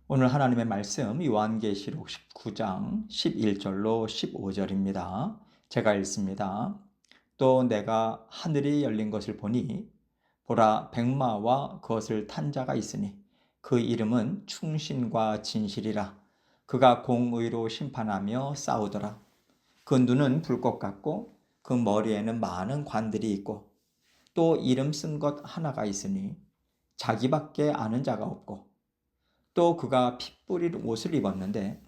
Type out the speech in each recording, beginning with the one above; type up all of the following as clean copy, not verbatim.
오늘 하나님의 말씀 요한계시록 19장 11절로 15절입니다. 제가 읽습니다. 또 내가 하늘이 열린 것을 보니 보라 백마와 그것을 탄 자가 있으니 그 이름은 충신과 진실이라. 그가 공의로 심판하며 싸우더라. 그 눈은 불꽃 같고 그 머리에는 많은 관들이 있고 또 이름 쓴 것 하나가 있으니 자기밖에 아는 자가 없고 또 그가 피 뿌릴 옷을 입었는데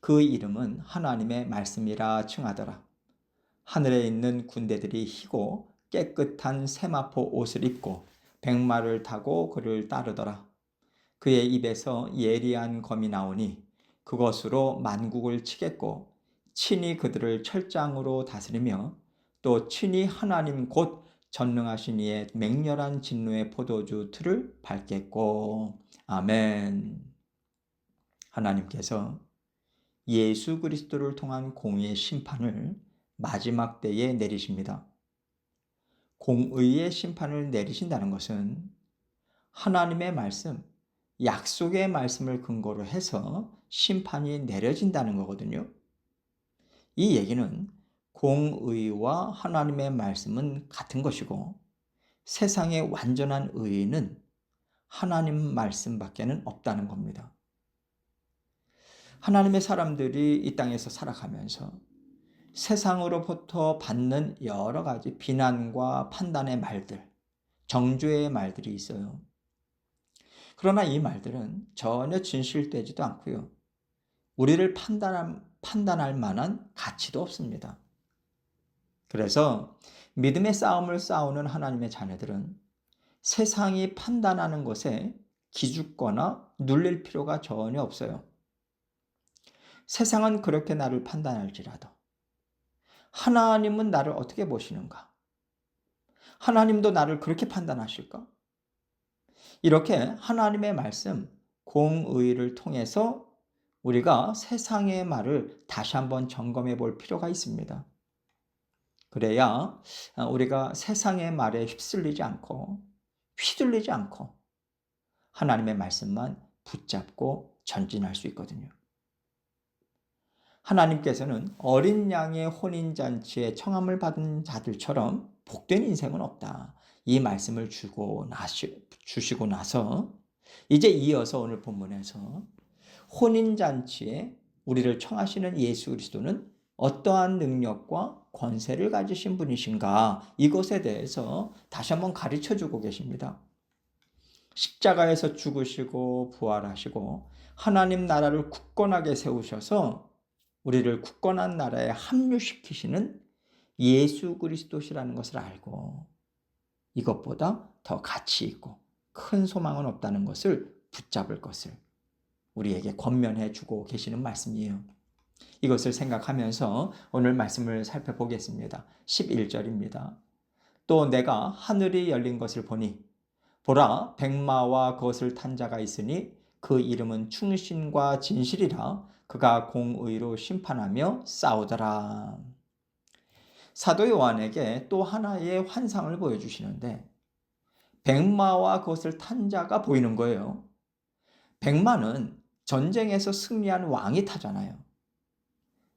그 이름은 하나님의 말씀이라 칭하더라. 하늘에 있는 군대들이 희고 깨끗한 세마포 옷을 입고 백마를 타고 그를 따르더라. 그의 입에서 예리한 검이 나오니 그것으로 만국을 치겠고 친히 그들을 철장으로 다스리며 또 친히 하나님 곧 전능하신 이의 맹렬한 진노의 포도주 틀을 밟겠고. 아멘. 하나님께서 예수 그리스도를 통한 공의의 심판을 마지막 때에 내리십니다. 공의의 심판을 내리신다는 것은 하나님의 말씀, 약속의 말씀을 근거로 해서 심판이 내려진다는 거거든요. 이 얘기는 공의와 하나님의 말씀은 같은 것이고 세상의 완전한 의는 하나님 말씀밖에는 없다는 겁니다. 하나님의 사람들이 이 땅에서 살아가면서 세상으로부터 받는 여러 가지 비난과 판단의 말들, 정죄의 말들이 있어요. 그러나 이 말들은 전혀 진실되지도 않고요. 우리를 판단할 만한 가치도 없습니다. 그래서 믿음의 싸움을 싸우는 하나님의 자녀들은 세상이 판단하는 것에 기죽거나 눌릴 필요가 전혀 없어요. 세상은 그렇게 나를 판단할지라도 하나님은 나를 어떻게 보시는가? 하나님도 나를 그렇게 판단하실까? 이렇게 하나님의 말씀, 공의를 통해서 우리가 세상의 말을 다시 한번 점검해 볼 필요가 있습니다. 그래야 우리가 세상의 말에 휩쓸리지 않고 휘둘리지 않고 하나님의 말씀만 붙잡고 전진할 수 있거든요. 하나님께서는 어린 양의 혼인잔치에 청함을 받은 자들처럼 복된 인생은 없다. 이 말씀을 주시고 나서 이제 이어서 오늘 본문에서 혼인잔치에 우리를 청하시는 예수 그리스도는 어떠한 능력과 권세를 가지신 분이신가, 이것에 대해서 다시 한번 가르쳐 주고 계십니다. 십자가에서 죽으시고 부활하시고 하나님 나라를 굳건하게 세우셔서 우리를 굳건한 나라에 합류시키시는 예수 그리스도시라는 것을 알고 이것보다 더 가치 있고 큰 소망은 없다는 것을 붙잡을 것을 우리에게 권면해 주고 계시는 말씀이에요. 이것을 생각하면서 오늘 말씀을 살펴보겠습니다. 11절입니다. 또 내가 하늘이 열린 것을 보니 보라 백마와 그것을 탄 자가 있으니 그 이름은 충신과 진실이라. 그가 공의로 심판하며 싸우더라. 사도 요한에게 또 하나의 환상을 보여주시는데 백마와 그것을 탄 자가 보이는 거예요. 백마는 전쟁에서 승리한 왕이 타잖아요.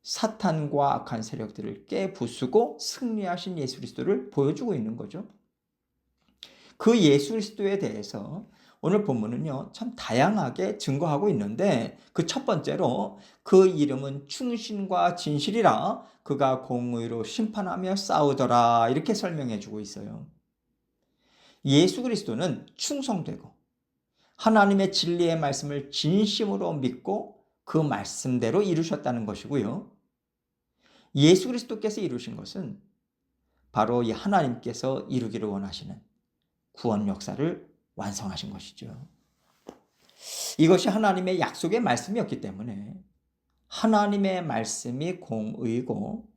사탄과 악한 세력들을 깨부수고 승리하신 예수 그리스도를 보여주고 있는 거죠. 그 예수 그리스도에 대해서 오늘 본문은요, 참 다양하게 증거하고 있는데 그 첫 번째로 그 이름은 충신과 진실이라. 그가 공의로 심판하며 싸우더라. 이렇게 설명해 주고 있어요. 예수 그리스도는 충성되고 하나님의 진리의 말씀을 진심으로 믿고 그 말씀대로 이루셨다는 것이고요. 예수 그리스도께서 이루신 것은 바로 이 하나님께서 이루기를 원하시는 구원 역사를 완성하신 것이죠. 이것이 하나님의 약속의 말씀이었기 때문에 하나님의 말씀이 공의고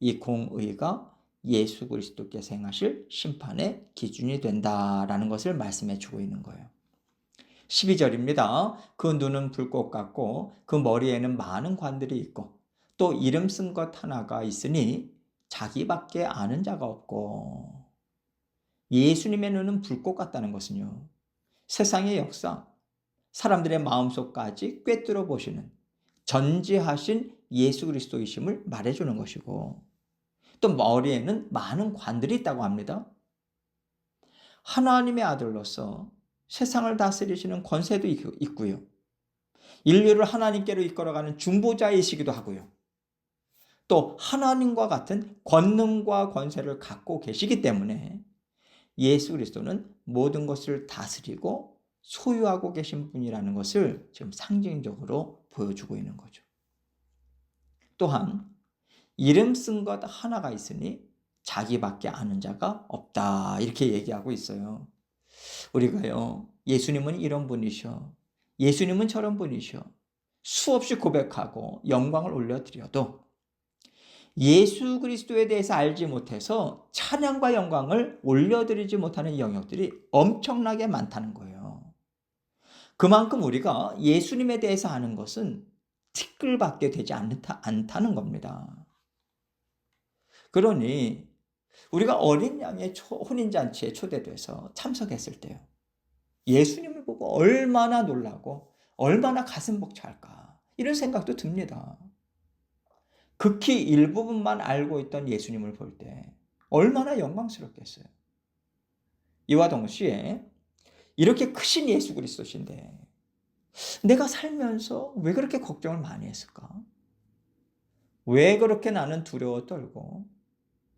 이 공의가 예수 그리스도께서 행하실 심판의 기준이 된다라는 것을 말씀해 주고 있는 거예요. 12절입니다. 그 눈은 불꽃 같고 그 머리에는 많은 관들이 있고 또 이름 쓴 것 하나가 있으니 자기밖에 아는 자가 없고. 예수님의 눈은 불꽃 같다는 것은요, 세상의 역사, 사람들의 마음속까지 꿰뚫어 보시는 전지하신 예수 그리스도이심을 말해주는 것이고, 또 머리에는 많은 관들이 있다고 합니다. 하나님의 아들로서 세상을 다스리시는 권세도 있고요. 인류를 하나님께로 이끌어가는 중보자이시기도 하고요. 또 하나님과 같은 권능과 권세를 갖고 계시기 때문에 예수 그리스도는 모든 것을 다스리고 소유하고 계신 분이라는 것을 지금 상징적으로 보여주고 있는 거죠. 또한 이름 쓴 것 하나가 있으니 자기밖에 아는 자가 없다, 이렇게 얘기하고 있어요. 우리가요, 예수님은 이런 분이셔, 예수님은 저런 분이셔 수없이 고백하고 영광을 올려드려도 예수 그리스도에 대해서 알지 못해서 찬양과 영광을 올려드리지 못하는 영역들이 엄청나게 많다는 거예요. 그만큼 우리가 예수님에 대해서 아는 것은 티끌밖에 되지 않다는 겁니다. 그러니 우리가 어린 양의 혼인잔치에 초대돼서 참석했을 때요, 예수님을 보고 얼마나 놀라고 얼마나 가슴 벅찰까, 이런 생각도 듭니다. 극히 일부분만 알고 있던 예수님을 볼 때 얼마나 영광스럽겠어요. 이와 동시에 이렇게 크신 예수 그리스도신데 내가 살면서 왜 그렇게 걱정을 많이 했을까? 왜 그렇게 나는 두려워 떨고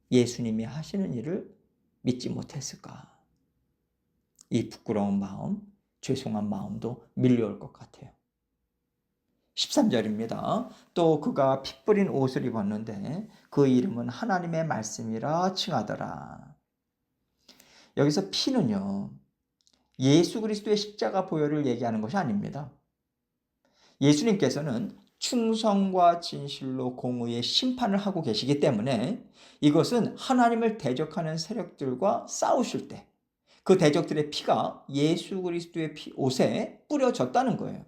예수님이 하시는 일을 믿지 못했을까? 이 부끄러운 마음, 죄송한 마음도 밀려올 것 같아요. 13절입니다. 또 그가 피 뿌린 옷을 입었는데 그 이름은 하나님의 말씀이라 칭하더라. 여기서 피는요, 예수 그리스도의 십자가 보혈을 얘기하는 것이 아닙니다. 예수님께서는 충성과 진실로 공의의 심판을 하고 계시기 때문에 이것은 하나님을 대적하는 세력들과 싸우실 때 그 대적들의 피가 예수 그리스도의 옷에 뿌려졌다는 거예요.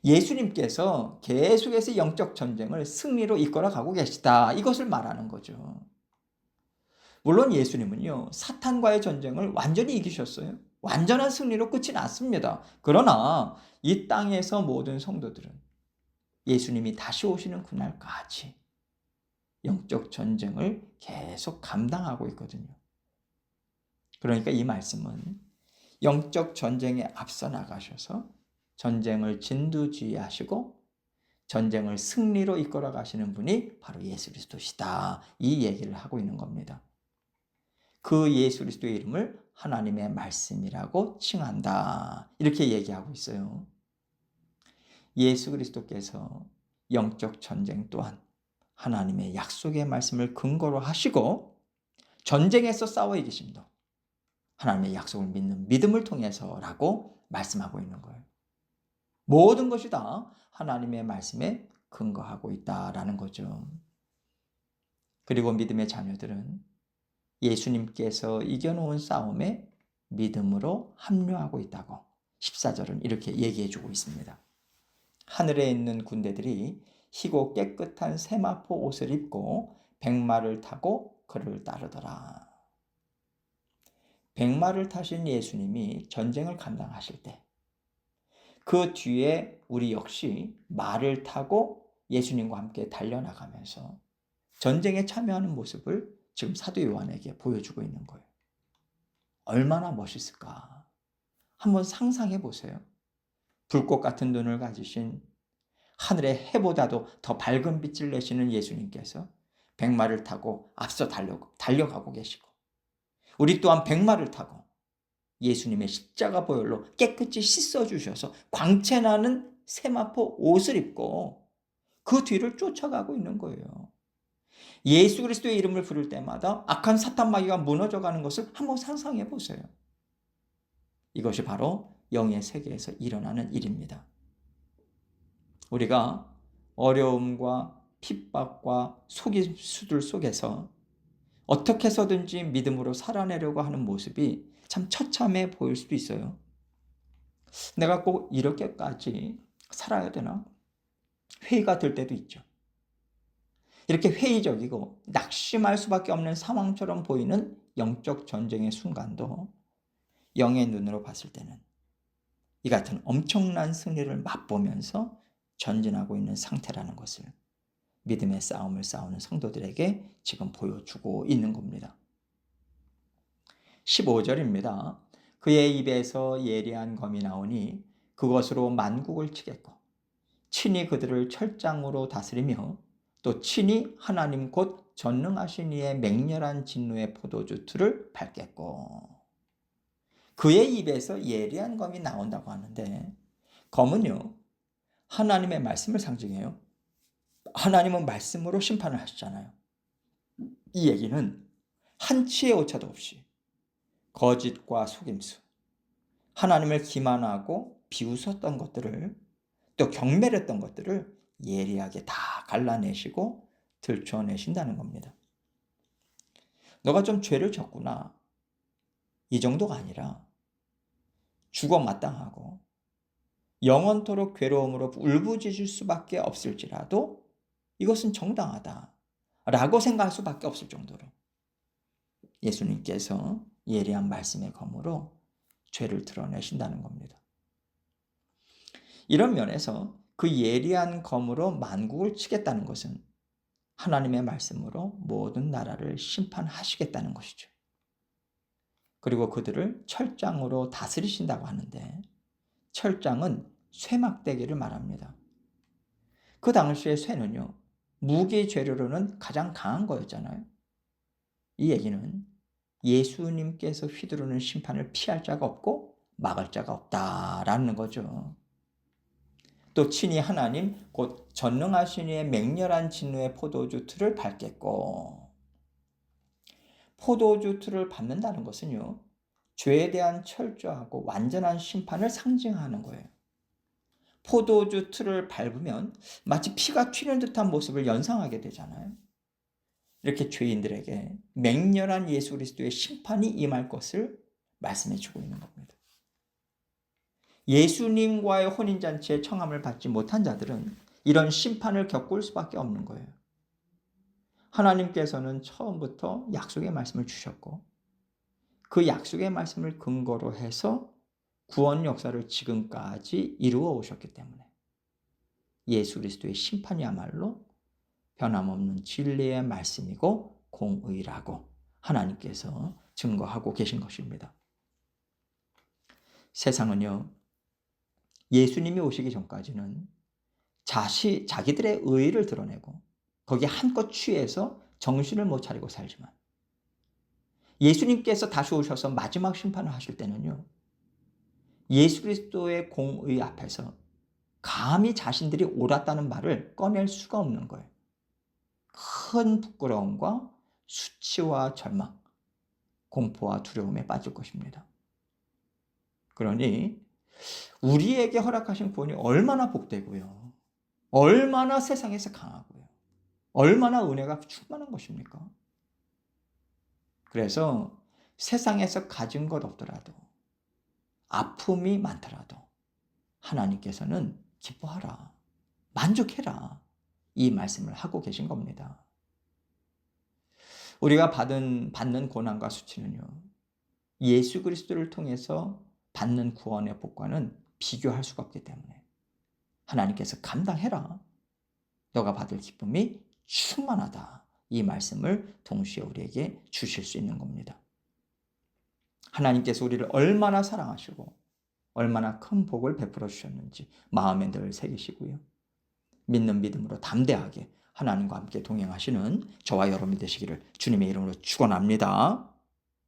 예수님께서 계속해서 영적 전쟁을 승리로 이끌어 가고 계시다, 이것을 말하는 거죠. 물론 예수님은요, 사탄과의 전쟁을 완전히 이기셨어요. 완전한 승리로 끝이 났습니다. 그러나 이 땅에서 모든 성도들은 예수님이 다시 오시는 그날까지 영적 전쟁을 계속 감당하고 있거든요. 그러니까 이 말씀은 영적 전쟁에 앞서 나가셔서 전쟁을 진두지휘하시고 전쟁을 승리로 이끌어 가시는 분이 바로 예수 그리스도시다, 이 얘기를 하고 있는 겁니다. 그 예수 그리스도의 이름을 하나님의 말씀이라고 칭한다, 이렇게 얘기하고 있어요. 예수 그리스도께서 영적 전쟁 또한 하나님의 약속의 말씀을 근거로 하시고 전쟁에서 싸워 이기심도 하나님의 약속을 믿는 믿음을 통해서라고 말씀하고 있는 거예요. 모든 것이 다 하나님의 말씀에 근거하고 있다라는 거죠. 그리고 믿음의 자녀들은 예수님께서 이겨놓은 싸움에 믿음으로 합류하고 있다고 14절은 이렇게 얘기해주고 있습니다. 하늘에 있는 군대들이 희고 깨끗한 세마포 옷을 입고 백마를 타고 그를 따르더라. 백마를 타신 예수님이 전쟁을 감당하실 때 그 뒤에 우리 역시 말을 타고 예수님과 함께 달려나가면서 전쟁에 참여하는 모습을 지금 사도 요한에게 보여주고 있는 거예요. 얼마나 멋있을까? 한번 상상해 보세요. 불꽃 같은 눈을 가지신 하늘의 해보다도 더 밝은 빛을 내시는 예수님께서 백마를 타고 앞서 달려가고 계시고, 우리 또한 백마를 타고 예수님의 십자가 보혈로 깨끗이 씻어주셔서 광채나는 세마포 옷을 입고 그 뒤를 쫓아가고 있는 거예요. 예수 그리스도의 이름을 부를 때마다 악한 사탄 마귀가 무너져가는 것을 한번 상상해 보세요. 이것이 바로 영의 세계에서 일어나는 일입니다. 우리가 어려움과 핍박과 속임수들 속에서 어떻게 해서든지 믿음으로 살아내려고 하는 모습이 참 처참해 보일 수도 있어요. 내가 꼭 이렇게까지 살아야 되나? 회의가 들 때도 있죠. 이렇게 회의적이고 낙심할 수밖에 없는 상황처럼 보이는 영적 전쟁의 순간도 영의 눈으로 봤을 때는 이 같은 엄청난 승리를 맛보면서 전진하고 있는 상태라는 것을 믿음의 싸움을 싸우는 성도들에게 지금 보여주고 있는 겁니다. 15절입니다. 그의 입에서 예리한 검이 나오니 그것으로 만국을 치겠고 친히 그들을 철장으로 다스리며 또 친히 하나님 곧 전능하신 이의 맹렬한 진노의 포도주 틀을 밟겠고. 그의 입에서 예리한 검이 나온다고 하는데, 검은요 하나님의 말씀을 상징해요. 하나님은 말씀으로 심판을 하시잖아요. 이 얘기는 한치의 오차도 없이 거짓과 속임수, 하나님을 기만하고 비웃었던 것들을, 또 경멸했던 것들을 예리하게 다 갈라내시고 들춰내신다는 겁니다. 너가 좀 죄를 졌구나, 이 정도가 아니라 죽어 마땅하고 영원토록 괴로움으로 울부짖을 수밖에 없을지라도 이것은 정당하다 라고 생각할 수밖에 없을 정도로 예수님께서 예리한 말씀의 검으로 죄를 드러내신다는 겁니다. 이런 면에서 그 예리한 검으로 만국을 치겠다는 것은 하나님의 말씀으로 모든 나라를 심판하시겠다는 것이죠. 그리고 그들을 철장으로 다스리신다고 하는데, 철장은 쇠막대기를 말합니다. 그 당시의 쇠는요, 무기 재료로는 가장 강한 거였잖아요. 이 얘기는 예수님께서 휘두르는 심판을 피할 자가 없고 막을 자가 없다라는 거죠. 또 친히 하나님 곧 전능하신 이의 맹렬한 진노의 포도주 틀을 밟겠고, 포도주 틀을 밟는다는 것은요, 죄에 대한 철저하고 완전한 심판을 상징하는 거예요. 포도주 틀을 밟으면 마치 피가 튀는 듯한 모습을 연상하게 되잖아요. 이렇게 죄인들에게 맹렬한 예수 그리스도의 심판이 임할 것을 말씀해 주고 있는 겁니다. 예수님과의 혼인잔치에 청함을 받지 못한 자들은 이런 심판을 겪을 수밖에 없는 거예요. 하나님께서는 처음부터 약속의 말씀을 주셨고 그 약속의 말씀을 근거로 해서 구원 역사를 지금까지 이루어 오셨기 때문에 예수 그리스도의 심판이야말로 변함없는 진리의 말씀이고 공의라고 하나님께서 증거하고 계신 것입니다. 세상은요, 예수님이 오시기 전까지는 자기들의 의의를 드러내고 거기에 한껏 취해서 정신을 못 차리고 살지만, 예수님께서 다시 오셔서 마지막 심판을 하실 때는요, 예수 그리스도의 공의 앞에서 감히 자신들이 옳았다는 말을 꺼낼 수가 없는 거예요. 큰 부끄러움과 수치와 절망, 공포와 두려움에 빠질 것입니다. 그러니 우리에게 허락하신 구원이 얼마나 복되고요, 얼마나 세상에서 강하고요, 얼마나 은혜가 충만한 것입니까? 그래서 세상에서 가진 것 없더라도, 아픔이 많더라도 하나님께서는 기뻐하라, 만족해라, 이 말씀을 하고 계신 겁니다. 우리가 받는 고난과 수치는요, 예수 그리스도를 통해서 받는 구원의 복과는 비교할 수가 없기 때문에 하나님께서 감당해라, 너가 받을 기쁨이 충만하다, 이 말씀을 동시에 우리에게 주실 수 있는 겁니다. 하나님께서 우리를 얼마나 사랑하시고 얼마나 큰 복을 베풀어 주셨는지 마음에 늘 새기시고요, 믿는 믿음으로 담대하게 하나님과 함께 동행하시는 저와 여러분이 되시기를 주님의 이름으로 축원합니다.